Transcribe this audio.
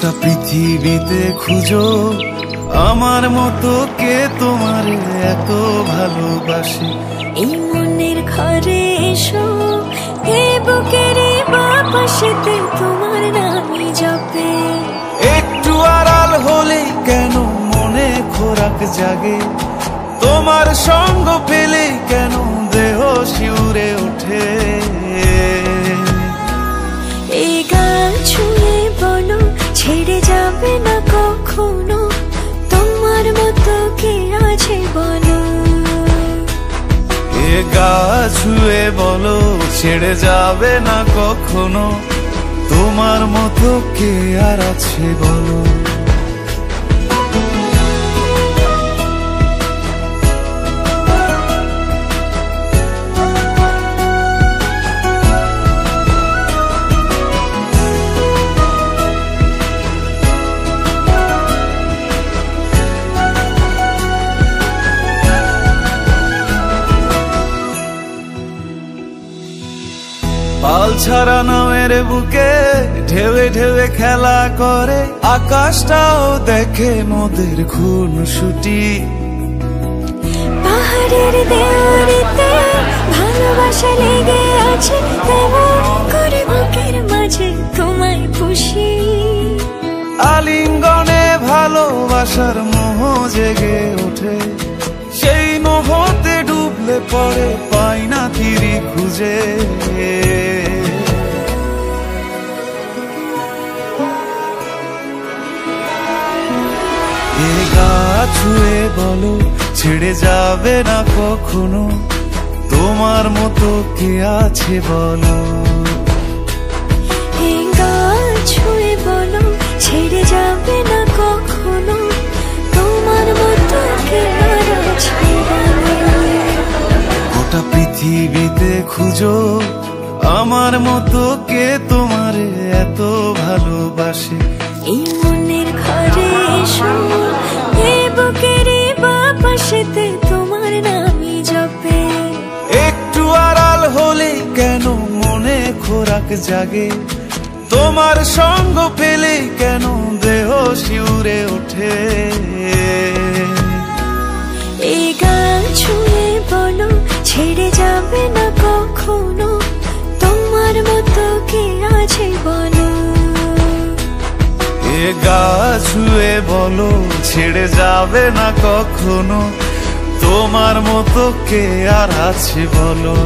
গোটা পৃথিবীতে খুঁজো আমার মতো কে তোমার এত ভালোবাসে। এই মনের ঘরে এসো, এ বুকের বাপাশেতে তোমার নামই জপে। একটু আড়াল হলে কেন মনে খোরাক জাগে, তোমার সঙ্গ পেলে কেন দেহ শিউরে ওঠে। এই গান ছুঁয়ে বলো ছেড়ে যাবে না কখনো, তোমার মতো কে আছে বলো। এ গা ছুঁয়ে বলো ছেড়ে যাবে না কখনো, তোমার মতো কে আর আছে বলো। পাল ছাড়া নামের বুকে ঢেউে ঢেউে খেলা করে, আকাশটাও দেখে মোদের খুনসুটি। পাহাড়ের দেওয়ারিতে ভালোবাসা লেগে আছে, তেমন করে বুকের মাঝে তোমায় খুশি। আলিঙ্গনে ভালোবাসার মোহ জেগে ওঠে, সেই মোহতে ডুবলে পরে পাই না তীরি খুঁজে। এ গা ছুঁয়ে বলো ছেড়ে যাবে না কখনো, তোমার মতো কে আছে বলো। এই গান ছুঁয়ে বলো ছেড়ে যাবে না কখনো, তোমার মতো কে আর আছে বলো। গোটা পৃথিবীতে খুঁজো আমার মতো কে তোমার এত ভালোবাসে। এই মনের ঘরে এসো, এ বুকের বাপাশেতে তোমার নামই জপে। একটু আড়াল হলে কেন মনে খোরাক জাগে, তোমার সঙ্গ পেলে কেন দেহ শিউরে ওঠে। এই গান ছুঁয়ে বলো ছেড়ে যাবে না কখনো, তোমার মতো কে আছে বলো। এ গা ছুঁয়ে বলো ছেড়ে যাবে না কখনো, তোমার মতো কে আর আছে বলো।